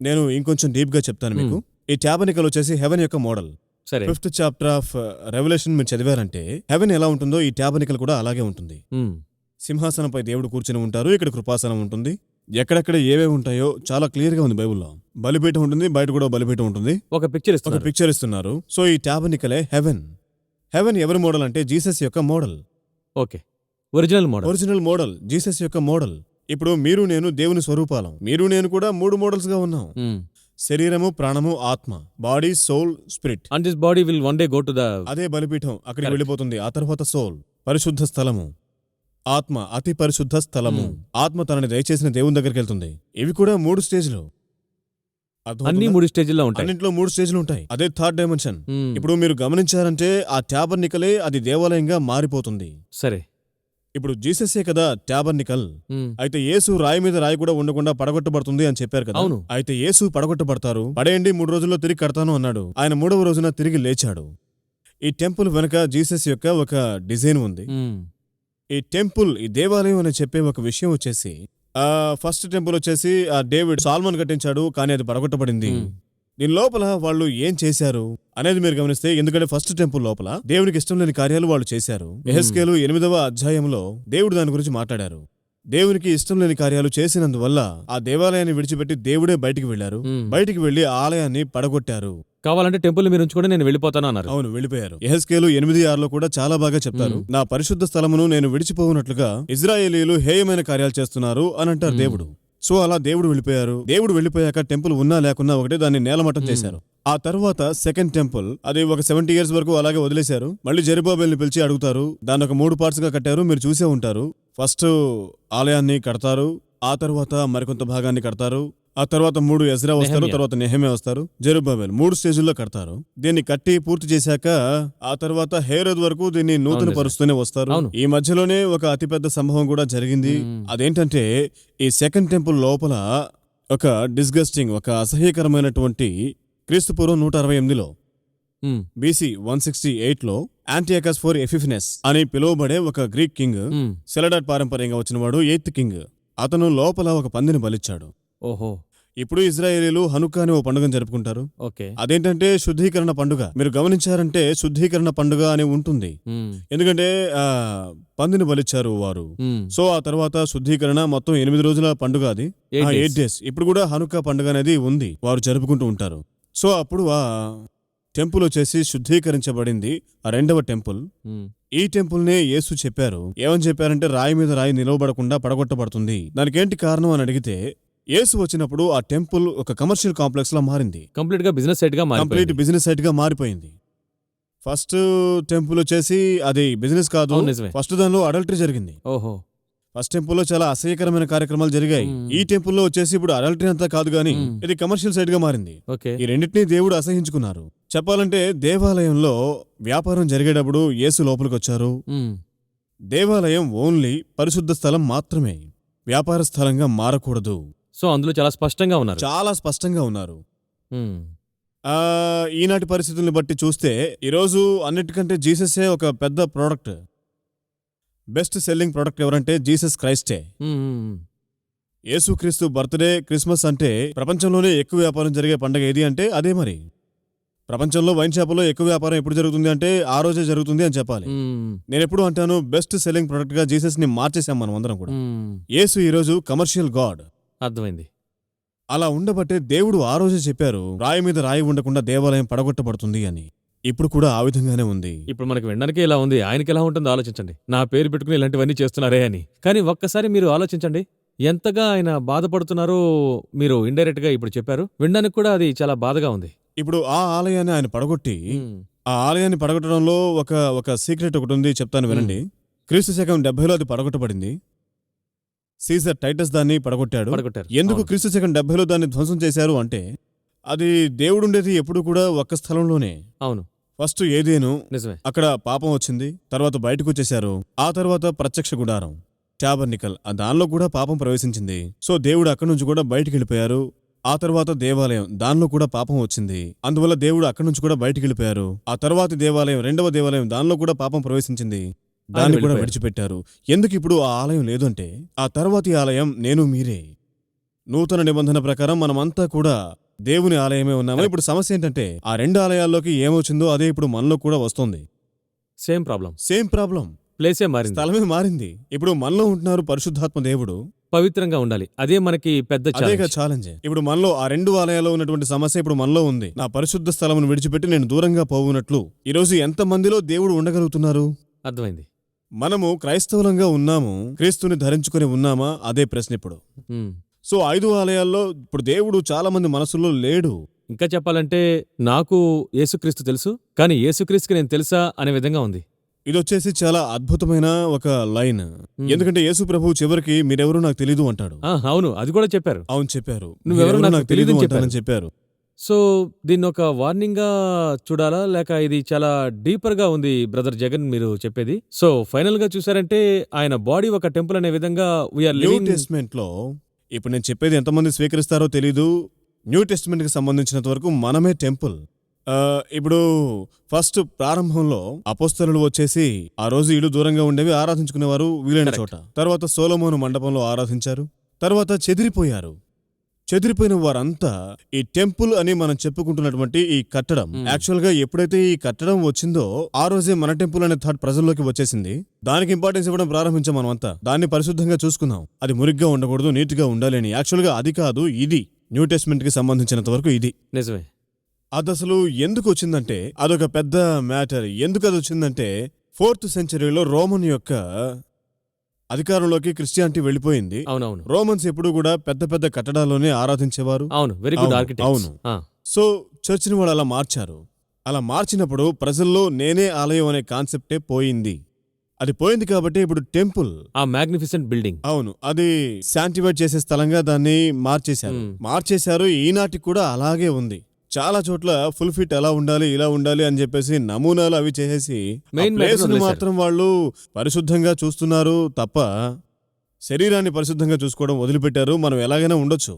నేను ఇంకొంచెం డీప్ గా చెప్తాను మీకు. ఈ ట్యాబర్నికల్ వచ్చేసి హెవెన్ యొక్క మోడల్. సరే. 5th చాప్టర్ ఆఫ్ రెవల్యూషన్ మీరు చదివారంటే హెవెన్ ఎలా ఉంటుందో ఈ ట్యాబర్నికల్ కూడా అలాగే ఉంటుంది. సింహాసనంపై దేవుడు కూర్చుని ఉంటారు, ఇక్కడ కృపాసనం ఉంటుంది. ఎక్కడెక్కడ ఏవేవి ఉంటాయో చాలా క్లియర్ గా ఉంది బైబుల్లో. బలిపీఠం ఉంటుంది, బయట కూడా బలిపీఠం ఉంటుంది. ఒక పిక్చర్ ఇస్తున్నారు. సో ఈ ట్యాబర్నికలే హెవెన్. హెవెన్ ఎవరి మోడల్ అంటే జీసస్ యొక్క model. Okay. Original model Jesus యొక్క మోడల్. ఇప్పుడు మీరు నేను దేవుని స్వరూపాలం. మీరు నేను కూడా 3 మోడల్స్ గా ఉన్నాం. శరీరము, ప్రాణము, ఆత్మ. Body, soul, spirit. And this body will one day go to the అదే బలిపీఠం, అక్కడికి వెళ్ళిపోతుంది. ఆ తర్వాత సోల్, పరిశుద్ధ స్థలము. ఆత్మ, అతి పరిశుద్ధ స్థలము. ఆత్మ తనని దయచేసిన దేవుని దగ్గరికి వెళ్తుంది. ఇవి కూడా 3 స్టేజ్లు. అన్ని 3 స్టేజ్లో ఉంటాయి. అన్నింటిలో 3 స్టేజ్లు ఉంటాయి. అదే థర్డ్ డైమెన్షన్. ఇప్పుడు మీరు గమనించారంటే ఆ ట్యాబర్నికలే అది దేవాలయంగా మారిపోతుంది. సరే. ఇప్పుడు జీససే కదా ట్యాబర్నికల్. అయితే యేసు రాయి మీద రాయి కూడా ఉండకుండా పడగొట్టబడుతుంది అని చెప్పారు కదా. అవును. అయితే యేసు పడగొట్టబడతారు, పడేయండి 3 రోజుల్లో తిరిగి కడతాను అన్నాడు. ఆయన 3వ రోజున తిరిగి లేచాడు. ఈ టెంపుల్ వెనక జీసస్ యొక్క ఒక డిజైన్ ఉంది. ఈ టెంపుల్, ఈ దేవాలయం అని చెప్పే ఒక విషయం వచ్చేసి ఫస్ట్ టెంపుల్ వచ్చేసి డేవిడ్ సాల్మన్ కట్టించాడు, కానీ అది పడగొట్టబడింది. దీని లోపల వాళ్ళు ఏం చేశారు అనేది మీరు గమనిస్తే, ఎందుకంటే ఫస్ట్ టెంపుల్ లోపల దేవునికి ఇష్టం లేని కార్యాలు వాళ్ళు చేశారు. యెహెజ్కేలు 8వ అధ్యాయంలో దేవుడు దాని గురించి మాట్లాడారు. దేవునికి ఇష్టం లేని కార్యాలు చేసినందువల్ల ఆ దేవాలయాన్ని విడిచిపెట్టి దేవుడే బయటికి వెళ్లారు. బయటికి వెళ్లి ఆ ఆలయాన్ని పడగొట్టారు. కావాలంటే టెంపుల్ మీరు ఉంచుకొని నేను వెళ్ళిపోతాను అన్నారు. అవును, వెళ్ళిపోయారు. యెహెజ్కేలు 8:6 కూడా చాలా బాగా చెప్తారు. నా పరిశుద్ధ స్థలమును నేను విడిచిపోవునట్లుగా ఇజ్రాయేలీయులు హేయమైన కార్యాలు చేస్తున్నారు అని అంటారు దేవుడు. సో అలా దేవుడు వెళ్ళిపోయారు. దేవుడు వెళ్ళిపోయాక టెంపుల్ ఉన్నా లేకున్నా ఒకటే, దాన్ని నేలమట్టం చేశారు. ఆ తర్వాత సెకండ్ టెంపుల్ అది ఒక 70 years వరకు అలాగే వదిలేశారు. మళ్ళీ జెరుబాబెల్ని పిలిచి అడుగుతారు. దాన్ని ఒక 3 parts గా కట్టారు. మీరు చూసే ఉంటారు. ఫస్ట్ ఆలయాన్ని కడతారు, ఆ తర్వాత మరికొంత భాగాన్ని కడతారు, ఆ తర్వాత 3 ఎజ్రా వస్తారు, తర్వాత నెహెమ్యా వస్తారు, జెరుబాబెల్ 3 స్టేజుల్లో కడతారు. దీన్ని కట్టి పూర్తి చేశాక ఆ తర్వాత హేరోద్ వరకు దీన్ని నూతన పరుస్తూనే వస్తారు. ఈ మధ్యలోనే ఒక అతిపెద్ద సంభవం కూడా జరిగింది. అదేంటంటే ఈ సెకండ్ టెంపుల్ లోపల ఒక డిస్గస్టింగ్, ఒక అసహ్యకరమైనటువంటి క్రీస్తుపూర్వం 168లో BC 168లో యాంటియాకస్ ఫర్ ఎఫిఫినెస్ అని పిలువబడే ఒక గ్రీక్ కింగ్, సెలడాట్ పారంపర్యంగా వచ్చినవాడు 8th కింగ్. అతను లోపల ఒక పందిని బలిచ్చాడు. ఓహో. ఇప్పుడు ఇజ్రాయేలీలు హనుక్కా అని ఓ పండుగను జరుపుకుంటారు. ఓకే. అదేంటంటే శుద్ధీకరణ పండుగ. మీరు గమనించారంటే శుద్ధీకరణ పండుగ అని ఉంటుంది. ఎందుకంటే పందిని బలిచ్చారు వారు. సో ఆ తర్వాత శుద్ధీకరణ మొత్తం 8 రోజుల పండుగ అది. 8 days. ఇప్పుడు కూడా హనుక్కా పండుగ అనేది ఉంది, వారు జరుపుకుంటూ ఉంటారు. సో అప్పుడు ఆ టెంపుల్ వచ్చేసి శుద్ధీకరించబడింది, ఆ రెండవ టెంపుల్. ఈ టెంపుల్ నే యేసు చెప్పారు. ఏమని చెప్పారంటే రాయి మీద రాయి నిలవబడకుండా పడగొట్టబడుతుంది. దానికేంటి కారణం అని అడిగితే, యేసు వచ్చినప్పుడు ఆ టెంపుల్ ఒక కమర్షియల్ కాంప్లెక్స్ లా మారింది. కంప్లీట్ గా బిజినెస్ సైట్ గా కంప్లీట్ బిజినెస్ సైట్ గా మారిపోయింది. ఫస్ట్ టెంపుల్ వచ్చేసి అది బిజినెస్ కాదు, ఫస్ట్ దానిలో అడల్టరీ జరిగింది. ఓహో. ఫస్ట్ టెంపుల్లో చాలా అసహ్యకరమైన కార్యక్రమాలు జరిగాయి. ఈ టెంపుల్లో వచ్చేసి ఇప్పుడు అడల్టరీ అంతా కాదు గానీ ఇది కమర్షియల్ సైట్ గా మారింది. ఈ రెండింటినీ దేవుడు అసహించుకున్నారు. చెప్పాలంటే దేవాలయంలో వ్యాపారం జరిగేటప్పుడు యేసు లోపలికి వచ్చారు. దేవాలయం ఓన్లీ పరిశుద్ధ స్థలం మాత్రమే, వ్యాపార స్థలంగా మారకూడదు. సో అందులో చాలా స్పష్టంగా ఉన్నారు. చాలా స్పష్టంగా ఉన్నారు. ఈనాటి పరిస్థితుల్ని బట్టి చూస్తే ఈరోజు అన్నిటికంటే జీససే ఒక పెద్ద ప్రోడక్ట్. బెస్ట్ సెల్లింగ్ ప్రోడక్ట్ ఎవరంటే జీసస్ క్రైస్టే. యేసుక్రీస్తు బర్త్డే, క్రిస్మస్ అంటే ప్రపంచంలోనే ఎక్కువ వ్యాపారం జరిగే పండుగ ఏది అంటే అదే. మరి ప్రపంచంలో వైన్ షాపులో ఎక్కువ వ్యాపారం ఎప్పుడు జరుగుతుంది అంటే ఆ రోజే జరుగుతుంది అని చెప్పాలి. నేను ఎప్పుడు అంటాను, బెస్ట్ సెల్లింగ్ ప్రొడక్ట్ గా జీసస్ ని మార్చేసాం మనం అందరం కూడా. యేసు ఈ రోజు కమర్షియల్ గాడ్. అర్థమైంది. అలా ఉండబట్టే దేవుడు ఆ రోజే చెప్పారు, రాయి మీద రాయి ఉండకుండా దేవాలయం పడగొట్టబడుతుంది అని. ఇప్పుడు కూడా ఆ విధంగానే ఉంది. ఇప్పుడు మనకు వినడానికి ఇలా ఉంది, ఆయనకి ఎలా ఉంటుందో ఆలోచించండి. నా పేరు పెట్టుకుని ఇలాంటివన్నీ చేస్తున్నారే అని. కానీ ఒక్కసారి మీరు ఆలోచించండి, ఎంతగా ఆయన బాధపడుతున్నారో మీరు ఇండైరెక్ట్ గా ఇప్పుడు చెప్పారు. వినడానికి కూడా అది చాలా బాధగా ఉంది. ఇప్పుడు ఆ ఆలయాన్ని ఆయన పడగొట్టి, ఆ ఆలయాన్ని పడగొట్టడంలో ఒక సీక్రెట్ ఒకటి ఉంది, చెప్తాను వినండి. క్రీస్తు శకం 70లో అది పడగొట్టబడింది. సీజర్ టైటస్ దాన్ని పడగొట్టాడు. ఎందుకు క్రీస్తు శకం 70లో దాన్ని ధ్వంసం చేశారు అంటే, అది దేవుడుండేది ఎప్పుడు కూడా ఒక్క స్థలంలోనే. అవును. ఫస్ట్ ఏదేను, నిజమే, అక్కడ పాపం వచ్చింది, తర్వాత బయటకు వచ్చేశారు. ఆ తర్వాత ప్రత్యక్ష గుడారం, టాబర్నికల్, దానిలో కూడా పాపం ప్రవేశించింది. సో దేవుడు అక్కడి నుంచి కూడా బయటికి వెళ్ళిపోయారు. ఆ తర్వాత దేవాలయం, దానిలో కూడా పాపం వచ్చింది, అందువల్ల దేవుడు అక్కడి నుంచి కూడా బయటికి వెళ్ళిపోయారు. ఆ తర్వాత దేవాలయం, రెండవ దేవాలయం, దానిలో కూడా పాపం ప్రవేశించింది, దాన్ని కూడా విడిచిపెట్టారు. ఎందుకు ఇప్పుడు ఆ ఆలయం లేదు అంటే, ఆ తర్వాతి ఆలయం నేను మీరే. నూతన నిబంధన ప్రకారం మనమంతా కూడా దేవుని ఆలయమే ఉన్నాము. ఇప్పుడు సమస్య ఏంటంటే, ఆ రెండు ఆలయాల్లోకి ఏమొచ్చిందో అదే ఇప్పుడు మనలో కూడా వస్తుంది. Same problem. ప్లేసే మారింది, స్థలమే మారింది. ఇప్పుడు మనలో ఉంటున్నారు పరిశుద్ధాత్మ దేవుడు. పవిత్రంగా ఉండాలి, అదే మనకి పెద్ద ఛాలెంజ్. ఇప్పుడు మనలో ఆ రెండు ఆలయాల్లో ఉన్నటువంటి సమస్య ఇప్పుడు మనలో ఉంది. నా పరిశుద్ధ స్థలమును విడిచిపెట్టి నేను దూరంగా పోవునట్లు ఈరోజు ఎంత మందిలో దేవుడు ఉండగలుగుతున్నారు? అర్థమైంది. మనము క్రైస్తవులంగా ఉన్నాము, క్రీస్తుని ధరించుకొని ఉన్నామా? అదే ప్రశ్న ఇప్పుడు. సో 5 ఆలయాల్లో ఇప్పుడు దేవుడు చాలా మంది మనసులో లేడు. ఇంకా చెప్పాలంటే నాకు యేసుక్రీస్తు తెలుసు, కానీ యేసుక్రీస్తుకి నేను తెలుసా అనే విధంగా ఉంది. ఇది వచ్చేసి చాలా అద్భుతమైన ఒక లైన్. ఎందుకంటే యేసు ప్రభు చివరికి మీరెవరూ నాకు తెలీదు అంటాడు. అవును, అది కూడా చెప్పారు. అవును, చెప్పారు. నువ్వెవరో నాకు తెలీదు అని చెప్పారు. సో దీన్ని ఒక వార్నింగ్ గా చూడాలా, లేక ఇది చాలా డీపర్ గా ఉంది బ్రదర్ జగన్ మీరు చెప్పేది? సో ఫైనల్ గా చూసారంటే ఆయన బాడీ ఒక టెంపుల్ అనే విధంగా న్యూ టెస్ట్మెంట్ లో ఇప్పుడు నేను చెప్పేది ఎంతమంది స్వీకరిస్తారో తెలీదు. న్యూ టెస్ట్మెంట్ కి సంబంధించినంత వరకు మనమే టెంపుల్. ఇప్పుడు ఫస్ట్ ప్రారంభంలో అపోస్తలులు వచ్చేసి ఆ రోజు ఇల్లు దూరంగా ఉండేవి, ఆరాధించుకునేవారు వీలైన చోట. తర్వాత సొలొమోను మండపంలో ఆరాధించారు. తర్వాత చెదిరిపోయారు. చెదిరిపోయిన వారంతా ఈ టెంపుల్ అని మనం చెప్పుకుంటున్నటువంటి ఈ కట్టడం యాక్చువల్ గా ఎప్పుడైతే ఈ కట్టడం వచ్చిందో ఆ రోజే మన టెంపుల్ అనే థాట్ ప్రజల్లోకి వచ్చేసింది. దానికి ఇంపార్టెన్స్ ఇవ్వడం ప్రారంభించాం మనం అంతా. దాన్ని పరిశుద్ధంగా చూసుకుందాం. అది మురిగ్గా ఉండకూడదు, నీట్ గా ఉండాలి అని. యాక్చువల్ గా అది కాదు, ఇది న్యూ టెస్ట్మెంట్ కి సంబంధించినంత వరకు ఇది నిజమే. అది అసలు ఎందుకు వచ్చిందంటే అదొక పెద్ద మ్యాటర్. ఎందుకు అది వచ్చిందంటే 4th సెంచరీలో రోమన్ యొక్క అధికారంలోకి క్రిస్టియానిటీ వెళ్ళిపోయింది. అవునవును. రోమన్స్ ఎప్పుడు కూడా పెద్ద పెద్ద కట్టడాల్లోనే ఆరాధించేవారు. అవును, వెరీ గుడ్ అవును, ఆర్కిటెక్ట్స్. అవును. సో చర్చిని వాళ్ళు అలా మార్చారు. అలా మార్చినప్పుడు ప్రజల్లో నేనే ఆలయం అనే కాన్సెప్టే పోయింది. అది పోయింది కాబట్టి ఇప్పుడు టెంపుల్, ఆ మ్యాగ్నిఫిసెంట్ బిల్డింగ్, అవును, అది శాంటిఫైడ్ చేసే స్థలంగా దాన్ని మార్చేశారు. ఈనాటికి కూడా అలాగే ఉంది. చాలా చోట్ల ఫుల్ ఫిట్ ఎలా ఉండాలి, ఇలా ఉండాలి అని చెప్పేసి నమూనాలు అవి చేసేసి ప్లేస్ను మాత్రం వాళ్ళు పరిశుద్ధంగా చూస్తున్నారు తప్ప శరీరాన్ని పరిశుద్ధంగా చూసుకోవడం వదిలిపెట్టారు. మనం ఎలాగైనా ఉండొచ్చు,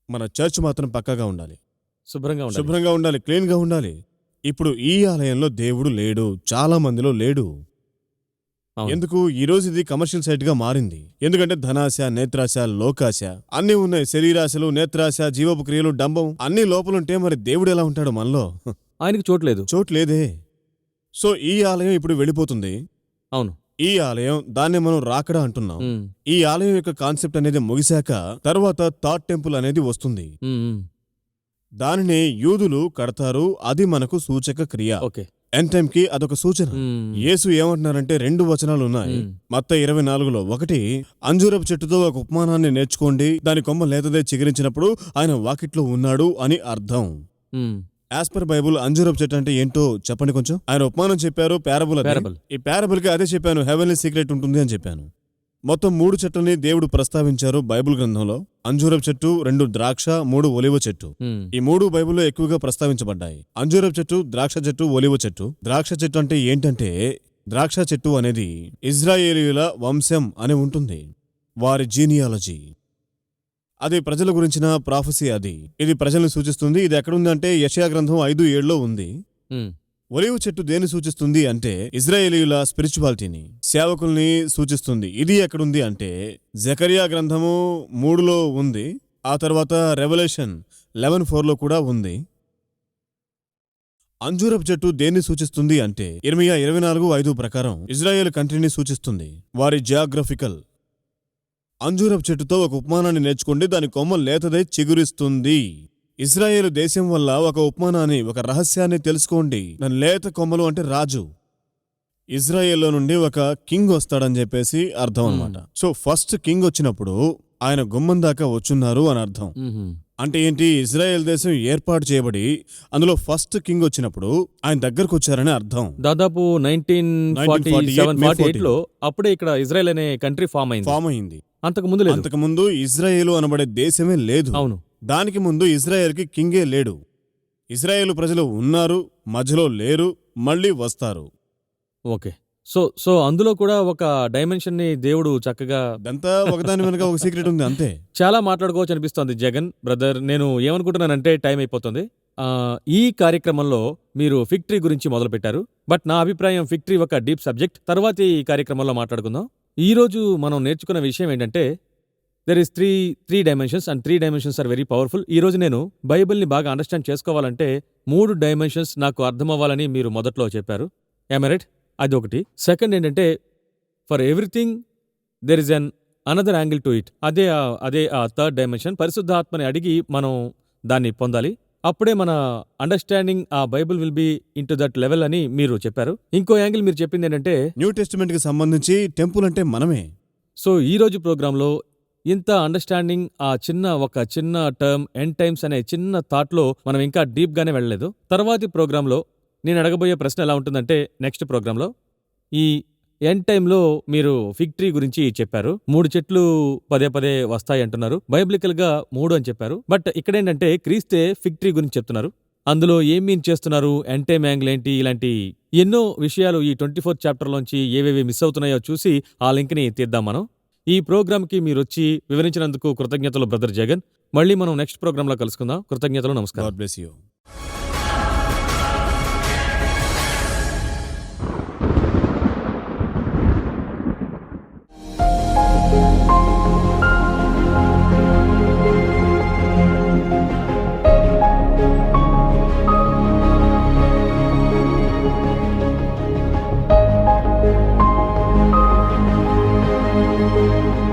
మన చర్చ్ మాత్రం పక్కాగా ఉండాలి, శుభ్రంగా ఉండాలి, క్లీన్ గా ఉండాలి. ఇప్పుడు ఈ ఆలయంలో దేవుడు లేడు, చాలా మందిలో లేడు. ఎందుకు? ఈ రోజు ఇది కమర్షియల్ సైట్ గా మారింది. ఎందుకంటే ధనాశ, నేత్రాశ, లోకాశ అన్నీ ఉన్నాయి. శరీరాశలు, నేత్రాశ, జీవపు క్రియలు, డంబం అన్ని లోపలుంటే మరి దేవుడు ఎలా ఉంటాడు మనలో? ఆయనకి చోట్లేదే. సో ఈ ఆలయం ఇప్పుడు వెళ్ళిపోతుంది. అవును, ఈ ఆలయం, దాన్ని మనం రాకడా అంటున్నాం. ఈ ఆలయం యొక్క కాన్సెప్ట్ అనేది ముగిశాక తర్వాత థర్డ్ టెంపుల్ అనేది వస్తుంది. దానిని యూదులు కడతారు. అది మనకు సూచక క్రియ. ఎండ్ టైం కి అదొక సూచన. యేసు ఏమంటున్నారంటే 2 వచనాలు ఉన్నాయి మత్తయి 24లో. ఒకటి, అంజూరపు చెట్టుతో ఒక ఉపమానాన్ని నేర్చుకోండి, దాని కొమ్మ లేతదే చిగురించినప్పుడు ఆయన వాకిట్లో ఉన్నాడు అని అర్థం. యాజ్ పర్ బైబుల్ అంజూరపు చెట్టు అంటే ఏంటో చెప్పండి కొంచెం. ఆయన ఉపమానం చెప్పారు, ప్యారబుల్. ఈ ప్యారబుల్ కి అదే చెప్పాను, హెవెన్లీ సీక్రెట్ ఉంటుంది అని చెప్పాను. మొత్తం 3 చెట్లని దేవుడు ప్రస్తావించారు బైబుల్ గ్రంథంలో. అంజూరపు చెట్టు, 2 ద్రాక్ష, 3 ఒలివ చెట్టు. ఈ 3 బైబుల్లో ఎక్కువగా ప్రస్తావించబడ్డాయి. అంజూరపు చెట్టు, ద్రాక్ష చెట్టు, ఒలివ చెట్టు. ద్రాక్ష చెట్టు అంటే ఏంటంటే, ద్రాక్ష చెట్టు అనేది ఇజ్రాయేలీయుల వంశం అని ఉంటుంది, వారి జీనియాలజీ. అది ప్రజల గురించిన ప్రాఫెసీ. ఇది ప్రజల్ని సూచిస్తుంది. ఇది ఎక్కడుందంటే యెషయా గ్రంథం 5:7లో ఉంది. ఒలివ చెట్టు దేన్ని సూచిస్తుంది అంటే ఇజ్రాయేలీయుల స్పిరిచువాలిటీని, సేవకుల్ని సూచిస్తుంది. ఇది ఎక్కడుంది అంటే జకరియా గ్రంథము 3లో ఉంది. ఆ తర్వాత రెవల్యూషన్ 11:4లో కూడా ఉంది. అంజూరపు చెట్టు దేన్ని సూచిస్తుంది అంటే ఇర్మియా 24:5 ప్రకారం ఇజ్రాయేల్ కంట్రీని సూచిస్తుంది, వారి జియోగ్రఫికల్. అంజూరపు చెట్టుతో ఒక ఉపమానాన్ని నేర్చుకోండి, దాని కొమ్మ లేతదై చిగురిస్తుంది. ఇజ్రాయేలు దేశం వల్ల ఒక ఉపమానాన్ని, ఒక రహస్యాన్ని తెలుసుకోండి. దాని లేత కొమ్మలు అంటే రాజు. ఇజ్రాయేల్లో నుండి ఒక కింగ్ వస్తాడని చెప్పేసి అర్థం అన్నమాట. సో ఫస్ట్ కింగ్ వచ్చినప్పుడు ఆయన గుమ్మం దాకా వచ్చున్నారు అని అర్థం. అంటే ఏంటి? ఇజ్రాయెల్ దేశం ఏర్పాటు చేయబడి అందులో ఫస్ట్ కింగ్ వచ్చినప్పుడు ఆయన దగ్గరకు వచ్చారని అర్థం. దాదాపు 1947-48లో అప్పుడే ఇక్కడ ఇజ్రాయెల్ అనే కంట్రీ ఫామ్ అయింది. అంతకుముందు ఇజ్రాయేలు అనబడే దేశమే లేదు. అవును, దానికి ముందు ఇజ్రాయెల్కి కింగే లేడు. ఇజ్రాయేలు ప్రజలు ఉన్నారు, మధ్యలో లేరు, మళ్ళీ వస్తారు. ఓకే. సో అందులో కూడా ఒక డైమెన్షన్ ని దేవుడు చక్కగా, అంతా ఒకదాని వెనక ఒక సీక్రెట్ ఉంది అంతే. చాలా మాట్లాడుకోవచ్చు అనిపిస్తోంది జగన్ బ్రదర్. నేను ఏమనుకుంటున్నానంటే టైం అయిపోతుంది. ఈ కార్యక్రమంలో మీరు ఫిగ్ ట్రీ గురించి మొదలు పెట్టారు. బట్ నా అభిప్రాయం ఫిగ్ ట్రీ ఒక డీప్ సబ్జెక్ట్. తర్వాత ఈ కార్యక్రమంలో మాట్లాడుకుందాం. ఈ రోజు మనం నేర్చుకున్న విషయం ఏంటంటే there is three dimensions and 3 dimensions are very powerful. ఈ రోజు నేను బైబిల్ని బాగా అండర్స్టాండ్ చేసుకోవాలంటే 3 డైమెన్షన్స్ నాకు అర్థమవ్వాలని మీరు మొదట్లో చెప్పారు. Am I right? అది ఒకటి. సెకండ్ ఏంటంటే for everything there is an another angle to it. అదే ఆ థర్డ్ డైమెన్షన్. పరిశుద్ధాత్మని అడిగి మనం దాన్ని పొందాలి. అప్పుడే మన అండర్స్టాండింగ్ ఆ Bible will be in to that level అని మీరు చెప్పారు. ఇంకో యాంగిల్ మీరు చెప్పింది ఏంటంటే న్యూ టెస్టిమెంట్ కి సంబంధించి టెంపుల్ అంటే మనమే. సో ఈ రోజు ప్రోగ్రాంలో ఇంత అండర్స్టాండింగ్, ఒక చిన్న టర్మ్ ఎండ్ టైమ్స్ అనే చిన్న థాట్లో మనం ఇంకా డీప్ గానే వెళ్ళలేదు. తర్వాతి ప్రోగ్రాంలో నేను అడగబోయే ప్రశ్న ఎలా ఉంటుందంటే, నెక్స్ట్ ప్రోగ్రాంలో ఈ ఎండ్ టైంలో మీరు ఫిగ్ ట్రీ గురించి చెప్పారు. 3 చెట్లు పదే వస్తాయి అంటున్నారు. బైబిలికల్ గా 3 అని చెప్పారు. బట్ ఇక్కడేంటంటే క్రీస్తే ఫిగ్ ట్రీ గురించి చెప్తున్నారు. అందులో ఏం మీన్ చేస్తున్నారు, ఎండ్ టైమ్ యాంగిల్ ఏంటి, ఇలాంటి ఎన్నో విషయాలు ఈ 24th చాప్టర్లోంచి ఏవేవి మిస్ అవుతున్నాయో చూసి ఆ లింక్ని తీద్దాం మనం. ఈ ప్రోగ్రామ్కి మీరు వచ్చి వివరించినందుకు కృతజ్ఞతలు బ్రదర్ జగన్. మళ్ళీ మనం నెక్స్ట్ ప్రోగ్రాంలో కలుసుకుందాం. కృతజ్ఞతలు, నమస్కారం. God bless you. Thank you